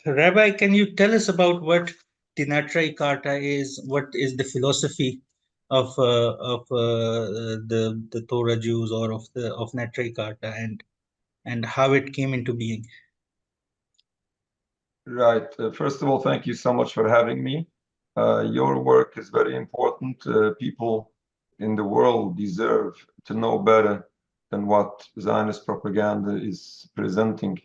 Rabbi, can you tell us about what the Neturei Karta is? What is the philosophy of the Torah Jews or of Neturei Karta, and how it came into being? Right. First of all, thank you so much for having me. Your work is very important. People in the world deserve to know better than what Zionist propaganda is presenting.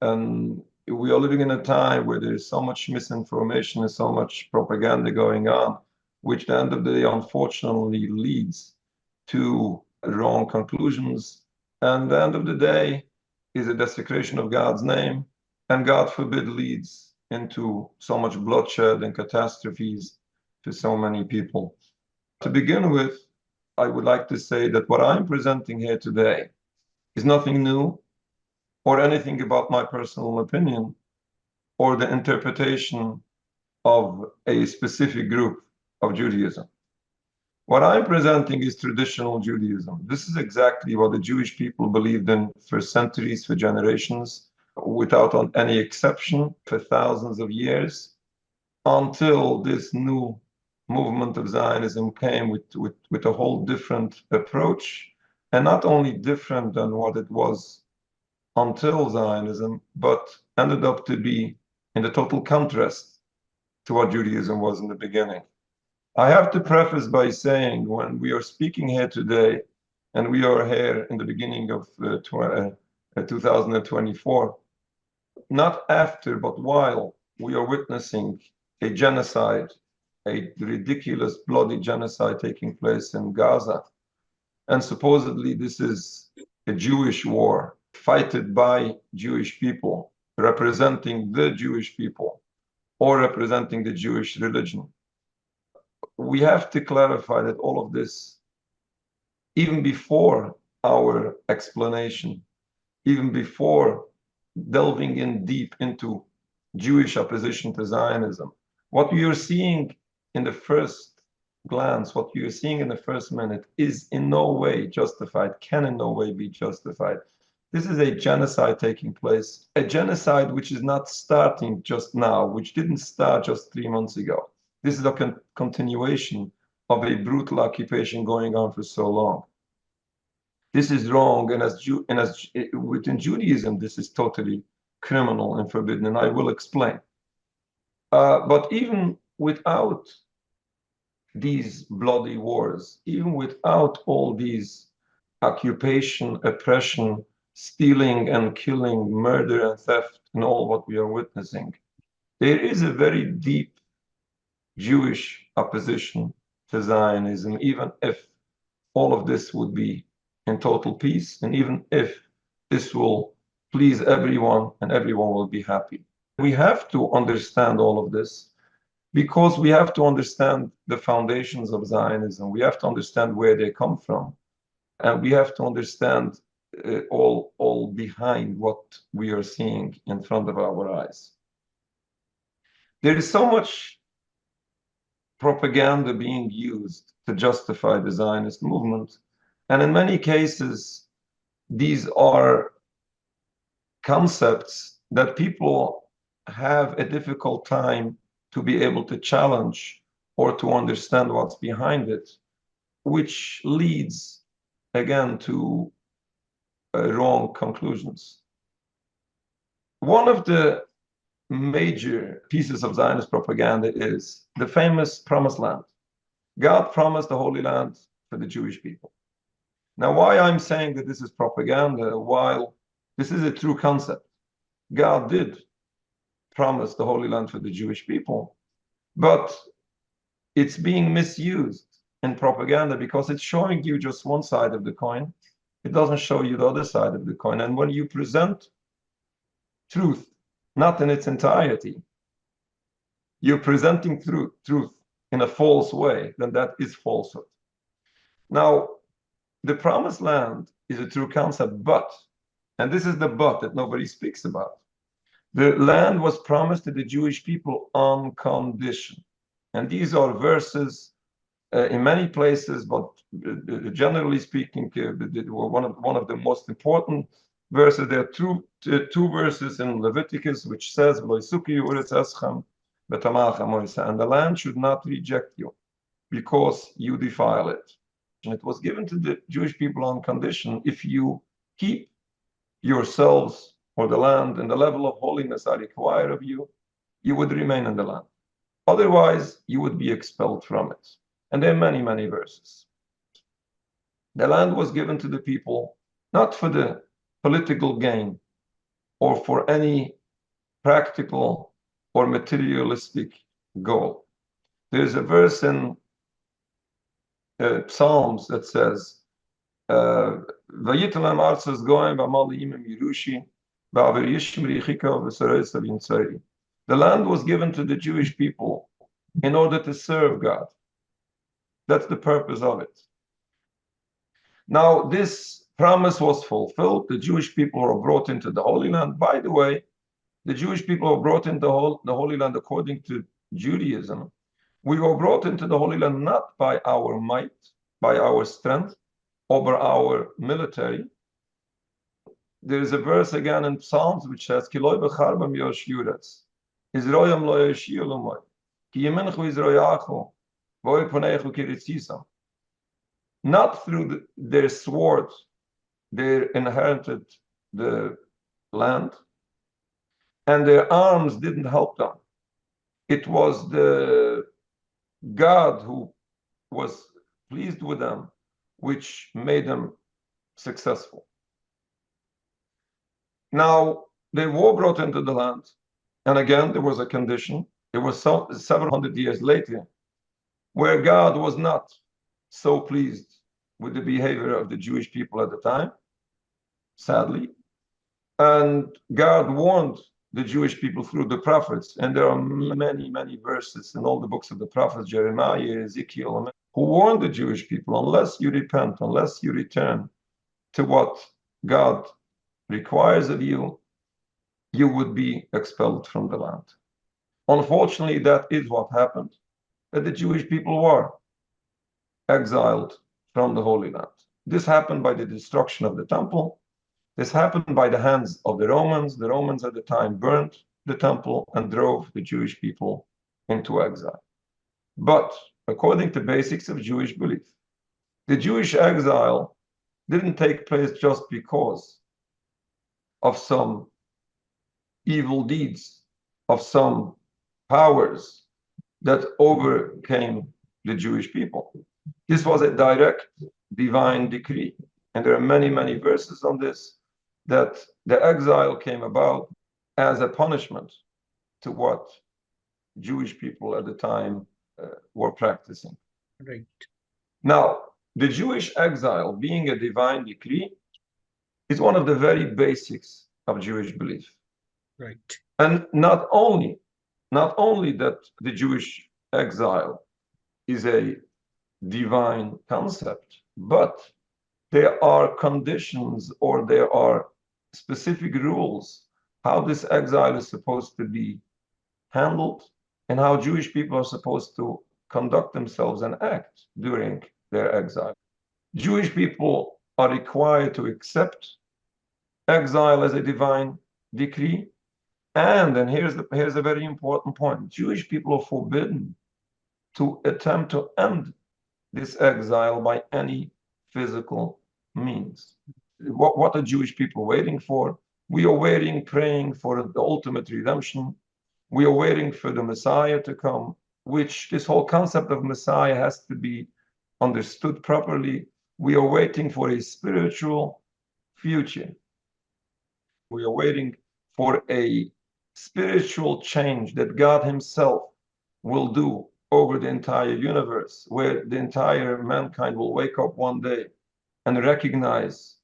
And we are living in a time where there is so much misinformation and so much propaganda going on, which at the end of the day, unfortunately, leads to wrong conclusions. And at the end of the day is a desecration of God's name, and God forbid leads into so much bloodshed and catastrophes to so many people. To begin with, I would like to say that what I'm presenting here today is nothing new or anything about my personal opinion or the interpretation of a specific group of Judaism. What I'm presenting is traditional Judaism. This is exactly what the Jewish people believed in for centuries, for generations, without any exception, for thousands of years, until this new movement of Zionism came with a whole different approach, and not only different than what it was until Zionism, but ended up to be in the total contrast to what Judaism was in the beginning. I have to preface by saying when we are speaking here today, and we are here in the beginning of 2024, not after, but while we are witnessing a genocide, a ridiculous, bloody genocide taking place in Gaza. And supposedly this is a Jewish war, fighted by Jewish people, representing the Jewish people, or representing the Jewish religion. We have to clarify that all of this, even before our explanation, even before delving in deep into Jewish opposition to Zionism, what we are seeing in the first glance, what you're seeing in the first minute is in no way justified, can in no way be justified. This is a genocide taking place, a genocide which is not starting just now, which didn't start just 3 months ago. This is a continuation of a brutal occupation going on for so long. This is wrong, and within Judaism, this is totally criminal and forbidden, and I will explain. But even without these bloody wars, even without all these occupation, oppression, stealing and killing, murder and theft, and all what we are witnessing, there is a very deep Jewish opposition to Zionism, even if all of this would be in total peace, and even if this will please everyone and everyone will be happy. We have to understand all of this because we have to understand the foundations of Zionism. We have to understand where they come from, and we have to understand all behind what we are seeing in front of our eyes. There is so much propaganda being used to justify the Zionist movement, and in many cases, these are concepts that people have a difficult time to be able to challenge or to understand what's behind it, which leads again to wrong conclusions. One of the major pieces of Zionist propaganda is the famous Promised Land. God promised the Holy Land for the Jewish people. Now, why I'm saying that this is propaganda, while this is a true concept, God did promise the Holy Land for the Jewish people, but it's being misused in propaganda because it's showing you just one side of the coin. It doesn't show you the other side of the coin. And when you present truth, not in its entirety, you're presenting truth in a false way, then that is falsehood. Now, the Promised Land is a true concept, but, and this is the but that nobody speaks about, the land was promised to the Jewish people on condition. And these are verses in many places, but generally speaking, one of the most important verses. There are two verses in Leviticus which says, and the land should not reject you because you defile it. And it was given to the Jewish people on condition: if you keep yourselves or the land and the level of holiness I require of you, you would remain in the land. Otherwise, you would be expelled from it. And there are many, many verses. The land was given to the people not for the political gain or for any practical or materialistic goal. There's a verse in Psalms that says, the land was given to the Jewish people in order to serve God. That's the purpose of it. Now, this promise was fulfilled. The Jewish people were brought into the Holy Land. By the way, the Jewish people were brought into the Holy Land according to Judaism. We were brought into the Holy Land not by our might, by our strength, or by our military. There is a verse again in Psalms which says, not through their sword they inherited the land, and their arms didn't help them. It was the God who was pleased with them, which made them successful. Now, they were brought into the land, and again, there was a condition. It was several hundred years later, where God was not so pleased with the behavior of the Jewish people at the time, sadly. And God warned the Jewish people through the prophets, and there are many, many verses in all the books of the prophets, Jeremiah, Ezekiel, who warned the Jewish people, unless you repent, unless you return to what God requires of you, you would be expelled from the land. Unfortunately, that is what happened, that the Jewish people were exiled from the Holy Land. This happened by the destruction of the temple. This happened by the hands of the Romans. The Romans at the time burned the temple and drove the Jewish people into exile. But according to basics of Jewish belief, the Jewish exile didn't take place just because of some evil deeds, of some powers that overcame the Jewish people. This was a direct divine decree. And there are many, many verses on this, that the exile came about as a punishment to what Jewish people at the time were practicing. Right. Now, the Jewish exile, being a divine decree, is one of the very basics of Jewish belief. Right. And not only that the Jewish exile is a divine concept, but there are conditions or there are specific rules how this exile is supposed to be handled and how Jewish people are supposed to conduct themselves and act during their exile. Jewish people are required to accept exile as a divine decree. And here's a very important point. Jewish people are forbidden to attempt to end this exile by any physical means. What are Jewish people waiting for? We are waiting, praying for the ultimate redemption. We are waiting for the Messiah to come, which this whole concept of Messiah has to be understood properly. We are waiting for a spiritual future. We are waiting for a spiritual change that God himself will do over the entire universe, where the entire mankind will wake up one day and recognize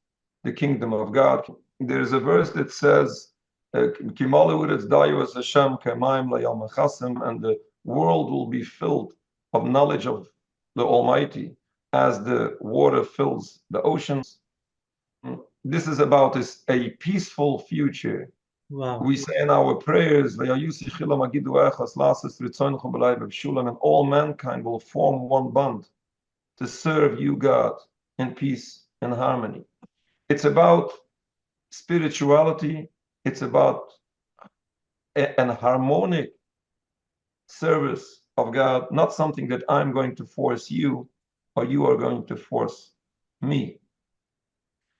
the kingdom of God. There's a verse that says, and the world will be filled of knowledge of the Almighty as the water fills the oceans. This is about a peaceful future. Wow. We say in our prayers, and all mankind will form one bond to serve you, God, in peace and harmony. It's about spirituality, it's about an harmonic service of God, not something that I'm going to force you or you are going to force me.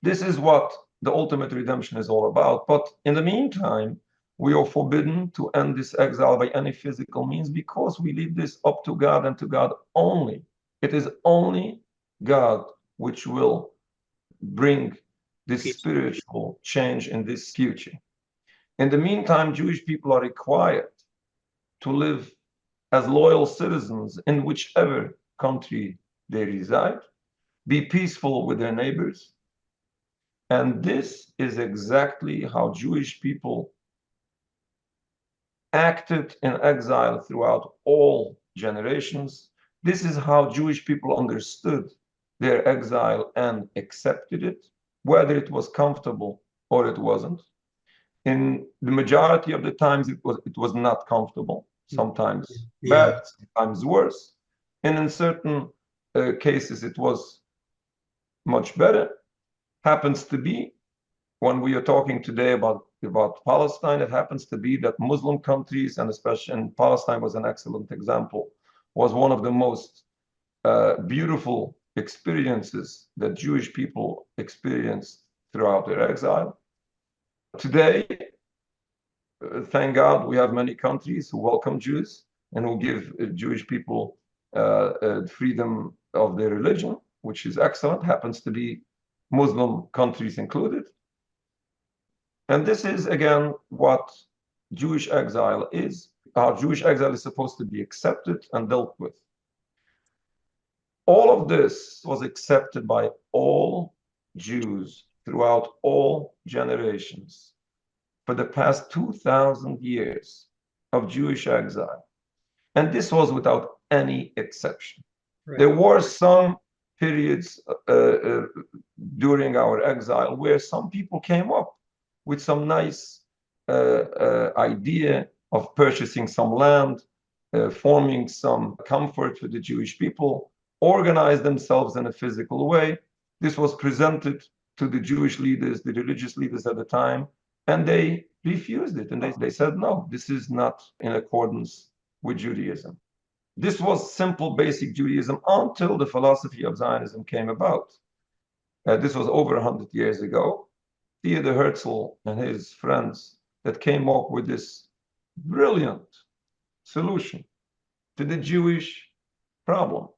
This is what the ultimate redemption is all about. But in the meantime, we are forbidden to end this exile by any physical means because we leave this up to God and to God only. It is only God which will bring this spiritual change in this future. In the meantime, Jewish people are required to live as loyal citizens in whichever country they reside, be peaceful with their neighbors. And this is exactly how Jewish people acted in exile throughout all generations. This is how Jewish people understood their exile and accepted it, whether it was comfortable or it wasn't. In the majority of the times, it was not comfortable, sometimes bad, sometimes worse. And in certain cases, it was much better. Happens to be, when we are talking today about Palestine, it happens to be that Muslim countries, and especially and Palestine was an excellent example, was one of the most beautiful experiences that Jewish people experienced throughout their exile. Today, thank God, we have many countries who welcome Jews and who give Jewish people freedom of their religion, which is excellent, happens to be Muslim countries included. And this is, again, what Jewish exile is, how Jewish exile is supposed to be accepted and dealt with. All of this was accepted by all Jews throughout all generations for the past 2,000 years of Jewish exile. And this was without any exception. Right. There were some periods during our exile where some people came up with some nice idea of purchasing some land, forming some comfort for the Jewish people, organized themselves in a physical way. This was presented to the Jewish leaders, the religious leaders at the time, and they refused it. And they said, no, this is not in accordance with Judaism. This was simple, basic Judaism until the philosophy of Zionism came about. This was over 100 years ago. Theodor Herzl and his friends that came up with this brilliant solution to the Jewish problem.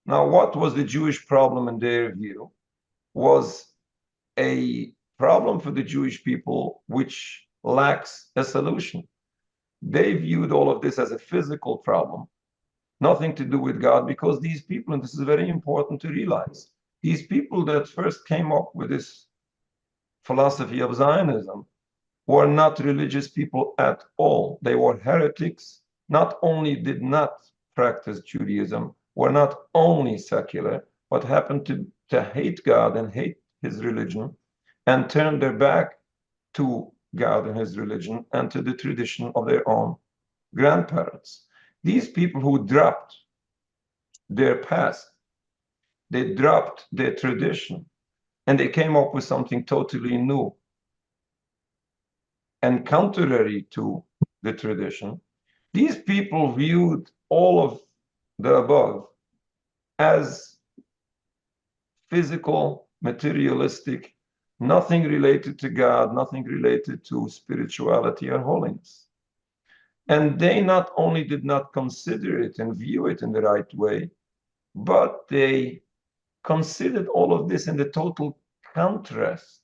Now, what was the Jewish problem in their view? Was a problem for the Jewish people which lacks a solution. They viewed all of this as a physical problem, nothing to do with God, because these people, and this is very important to realize, these people that first came up with this philosophy of Zionism were not religious people at all. They were heretics, not only did not practice Judaism, were not only secular, but happened to hate God and hate his religion and turn their back to God and his religion and to the tradition of their own grandparents. These people who dropped their past, they dropped their tradition, and they came up with something totally new and contrary to the tradition. These people viewed all of the above as physical, materialistic, nothing related to God, nothing related to spirituality or holiness. And they not only did not consider it and view it in the right way, but they considered all of this in the total contrast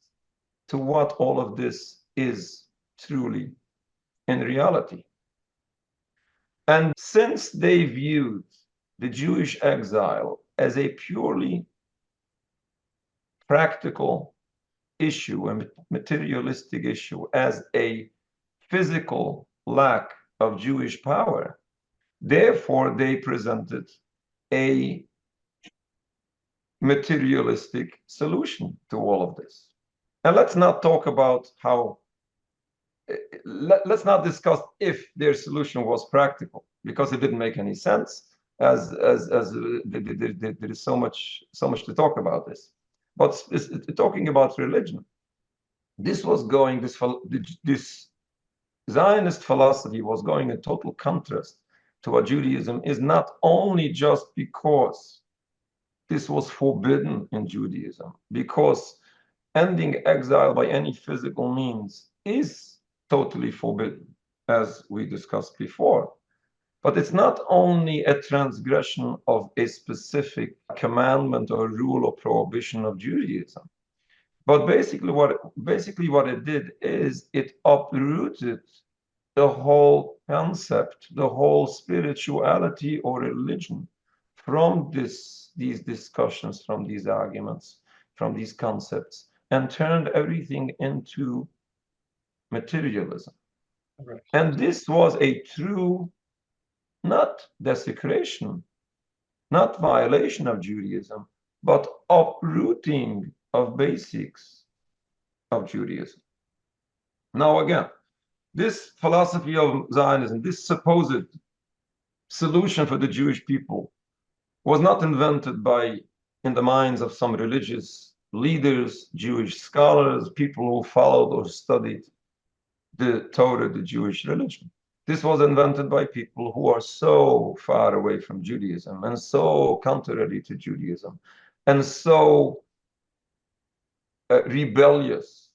to what all of this is truly in reality. And since they viewed the Jewish exile as a purely practical issue, a materialistic issue, as a physical lack of Jewish power, therefore they presented a materialistic solution to all of this. And let's not talk about how, let's not discuss if their solution was practical, because it didn't make any sense, as there is so much to talk about this. But talking about religion, this Zionist philosophy was going in total contrast to what Judaism is, not only just because this was forbidden in Judaism, because ending exile by any physical means is totally forbidden, as we discussed before. But it's not only a transgression of a specific commandment or rule or prohibition of Judaism, but basically what it did is it uprooted the whole concept, the whole spirituality or religion from these discussions, from these arguments, from these concepts, and turned everything into materialism. Right. And this was a true, not desecration, not violation of Judaism, but uprooting of basics of Judaism. Now, again, this philosophy of Zionism, this supposed solution for the Jewish people, was not invented in the minds of some religious leaders, Jewish scholars, people who followed or studied the Torah, the Jewish religion. This was invented by people who are so far away from Judaism and so contrary to Judaism and so rebellious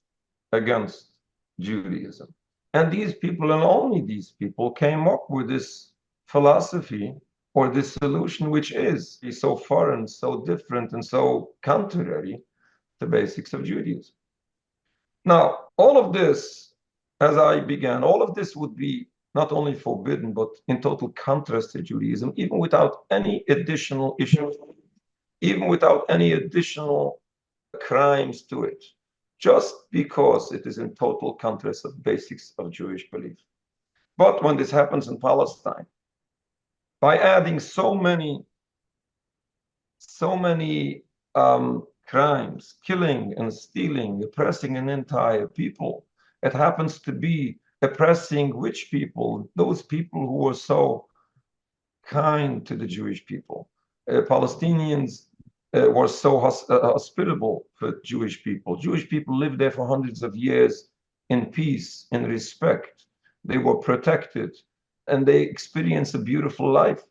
against Judaism. And these people, and only these people, came up with this philosophy or this solution, which is so foreign, so different, and so contrary to basics of Judaism. Now, all of this, as I began, all of this would be not only forbidden, but in total contrast to Judaism, even without any additional issues, even without any additional crimes to it, just because it is in total contrast of basics of Jewish belief. But when this happens in Palestine, by adding so many crimes, killing and stealing, oppressing an entire people, it happens to be oppressing which people? Those people who were so kind to the Jewish people. Palestinians were so hospitable for Jewish people. Jewish people lived there for hundreds of years in peace, in respect. They were protected, and they experienced a beautiful life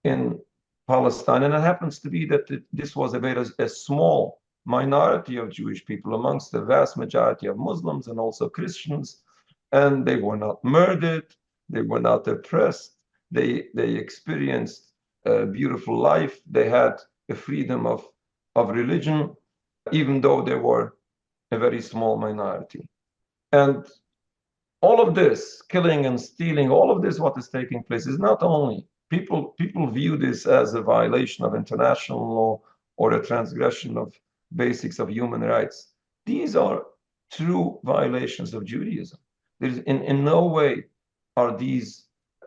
in Palestine. And it happens to be that this was a small minority of Jewish people amongst the vast majority of Muslims and also Christians. And they were not murdered, they were not oppressed, they experienced a beautiful life, they had a freedom of religion, even though they were a very small minority. And all of this, killing and stealing, all of this, what is taking place, is not only people view this as a violation of international law or a transgression of basics of human rights. These are true violations of Judaism. There's in no way are these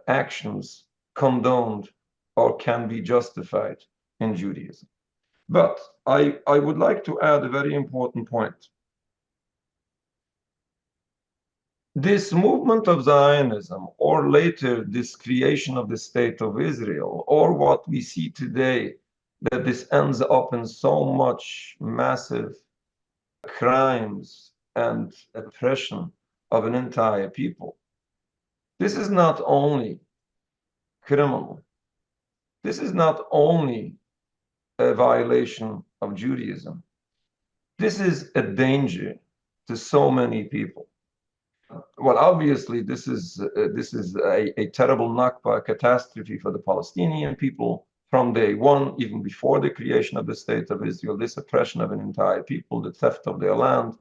actions condoned or can be justified in Judaism. But I would like to add a very important point. This movement of Zionism, or later this creation of the State of Israel, or what we see today, that this ends up in so much massive crimes and oppression of an entire people. This is not only criminal. This is not only a violation of Judaism. This is a danger to so many people. Well, obviously, this is a terrible Nakba, a catastrophe for the Palestinian people from day one, even before the creation of the State of Israel, this oppression of an entire people, the theft of their land,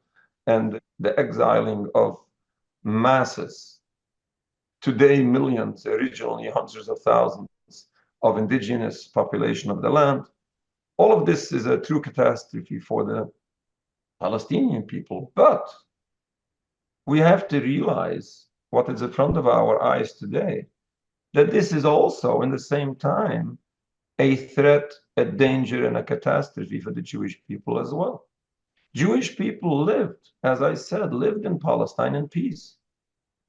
and the exiling of masses, today millions, originally hundreds of thousands of indigenous population of the land. All of this is a true catastrophe for the Palestinian people. But we have to realize what is in front of our eyes today, that this is also, in the same time, a threat, a danger, and a catastrophe for the Jewish people as well. Jewish people lived, as I said, lived in Palestine in peace,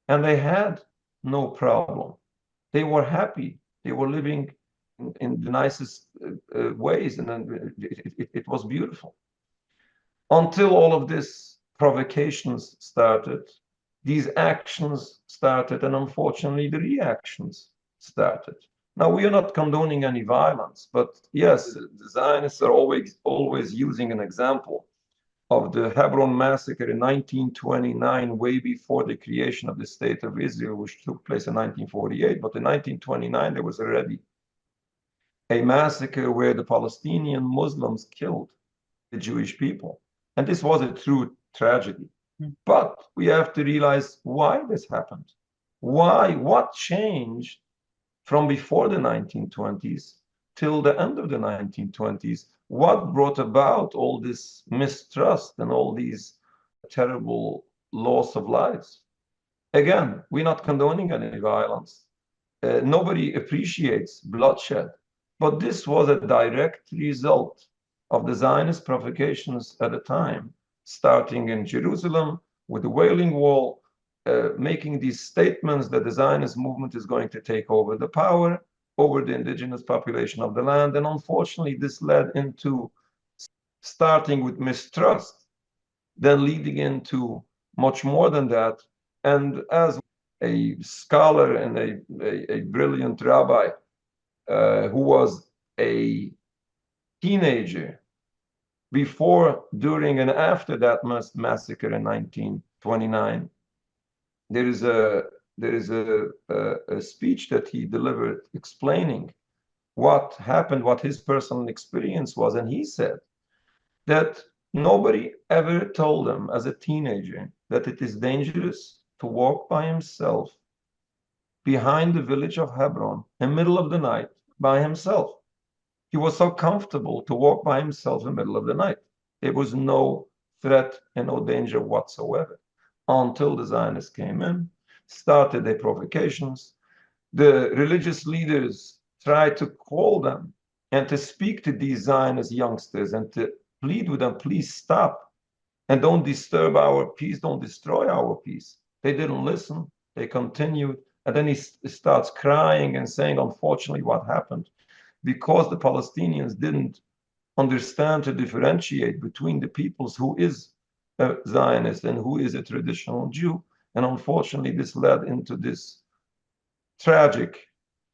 and they had no problem. They were happy. They were living in the nicest ways, and it was beautiful. Until all of this provocations started, these actions started, and unfortunately the reactions started. Now, we are not condoning any violence, but yes, the Zionists are always using an example of the Hebron massacre in 1929, way before the creation of the State of Israel, which took place in 1948. But in 1929, there was already a massacre where the Palestinian Muslims killed the Jewish people. And this was a true tragedy. But we have to realize why this happened. Why? What changed from before the 1920s till the end of the 1920s? What brought about all this mistrust and all these terrible loss of lives? Again, we're not condoning any violence. Nobody appreciates bloodshed. But this was a direct result of the Zionist provocations at the time, starting in Jerusalem with the Wailing Wall, making these statements that the Zionist movement is going to take over the power over the indigenous population of the land. And unfortunately, this led into starting with mistrust, then leading into much more than that. And as a scholar and a brilliant rabbi who was a teenager before, during, and after that massacre in 1929, there is a speech that he delivered explaining what happened, what his personal experience was. And he said that nobody ever told him as a teenager that it is dangerous to walk by himself behind the village of Hebron in the middle of the night by himself. He was so comfortable to walk by himself in the middle of the night. There was no threat and no danger whatsoever until the Zionists came in, started their provocations. The religious leaders tried to call them and to speak to these Zionist youngsters and to plead with them, please stop and don't disturb our peace, don't destroy our peace. They didn't listen, they continued. And then he starts crying and saying, unfortunately, what happened? Because the Palestinians didn't understand to differentiate between the peoples who is a Zionist and who is a traditional Jew. And unfortunately, this led into this tragic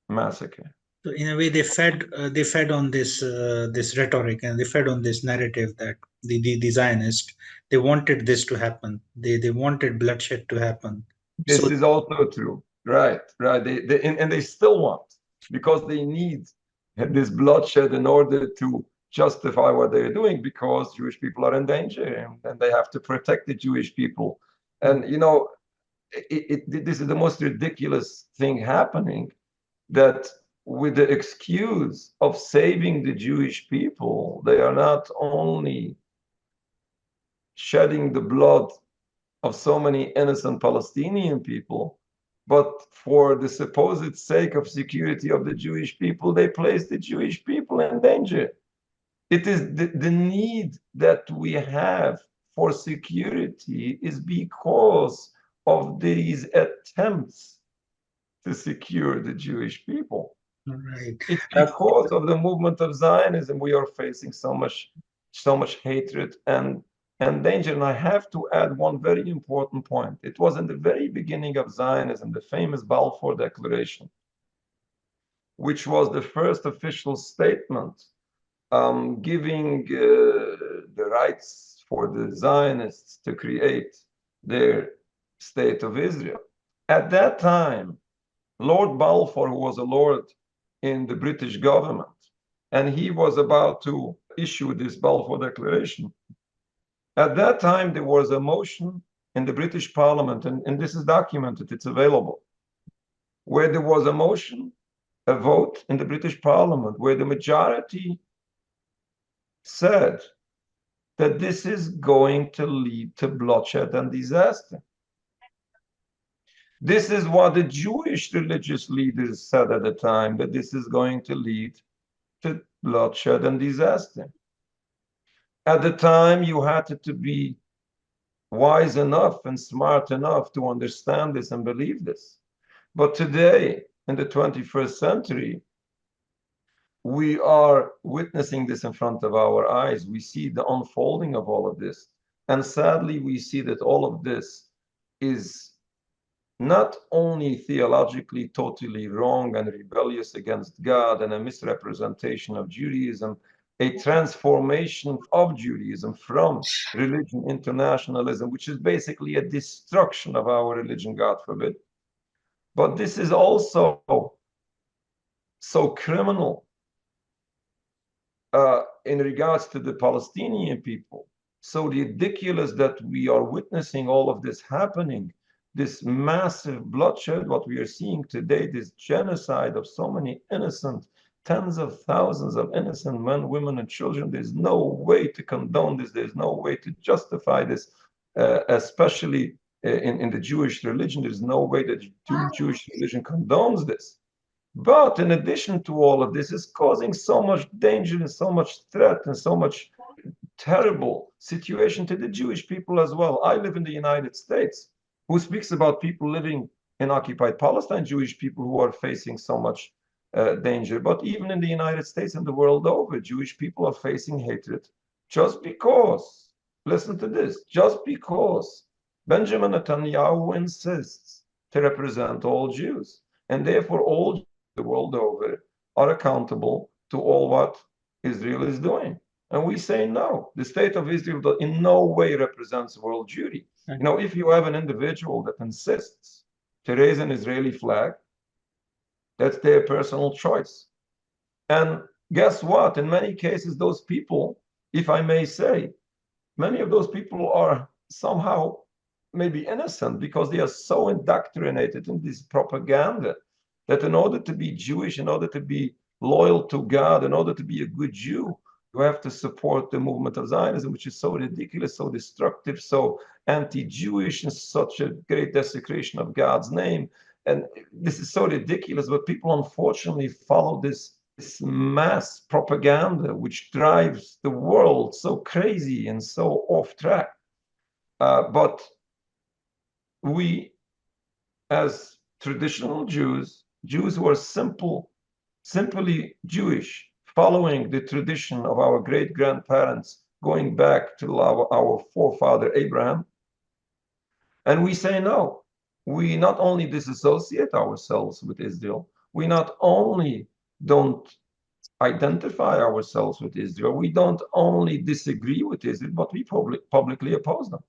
massacre. So in a way, they fed on this rhetoric, and they fed on this narrative that the Zionists, they wanted this to happen. They wanted bloodshed to happen. This So is also true. Right. And they still want, because they need this bloodshed in order to justify what they're doing, because Jewish people are in danger and they have to protect the Jewish people. And, you know, this is the most ridiculous thing happening, that with the excuse of saving the Jewish people, they are not only shedding the blood of so many innocent Palestinian people, but for the supposed sake of security of the Jewish people, they place the Jewish people in danger. It is the need that we have for security is because of these attempts to secure the Jewish people. right. It's because of the movement of Zionism we are facing so much hatred and danger. And I have to add one very important point. It was in the very beginning of Zionism, the famous Balfour Declaration, which was the first official statement giving the rights for the Zionists to create their state of Israel. At that time, Lord Balfour, who was a lord in the British government, and he was about to issue this Balfour Declaration. At that time, there was a motion in the British Parliament, and this is documented, it's available, where there was a motion, a vote in the British Parliament, where the majority said that this is going to lead to bloodshed and disaster. This is what the Jewish religious leaders said at the time, that this is going to lead to bloodshed and disaster. At the time, you had to be wise enough and smart enough to understand this and believe this. But today, in the 21st century, we are witnessing this in front of our eyes. We see the unfolding of all of this. And sadly, we see that all of this is not only theologically totally wrong and rebellious against God and a misrepresentation of Judaism, a transformation of Judaism from religion internationalism, which is basically a destruction of our religion, God forbid. But this is also so criminal in regards to the Palestinian people. So ridiculous that we are witnessing all of this happening, this massive bloodshed, what we are seeing today, this genocide of so many innocent, tens of thousands of innocent men, women, and children. There's no way to condone this. There's no way to justify this, especially in the Jewish religion. There's no way that Jewish religion condones this. But in addition to all of this, it's causing so much danger and so much threat and so much terrible situation to the Jewish people as well. I live in the United States. Who speaks about people living in occupied Palestine, Jewish people who are facing so much danger? But even in the United States and the world over, Jewish people are facing hatred just because, listen to this, just because Benjamin Netanyahu insists to represent all Jews. And therefore, all the world over are accountable to all what Israel is doing. And we say no. The state of Israel in no way represents world Jewry. You know, if you have an individual that insists to raise an Israeli flag, that's their personal choice. And guess what? In many cases, those people, if I may say, many of those people are somehow maybe innocent because they are so indoctrinated in this propaganda that in order to be Jewish, in order to be loyal to God, in order to be a good Jew, you have to support the movement of Zionism, which is so ridiculous, so destructive, so anti-Jewish, and such a great desecration of God's name. And this is so ridiculous, but people unfortunately follow this mass propaganda, which drives the world so crazy and so off track. But we, as traditional Jews who are simply Jewish, following the tradition of our great-grandparents, going back to our forefather Abraham, and we say no. We not only disassociate ourselves with Israel, we not only don't identify ourselves with Israel, we don't only disagree with Israel, but we publicly oppose them.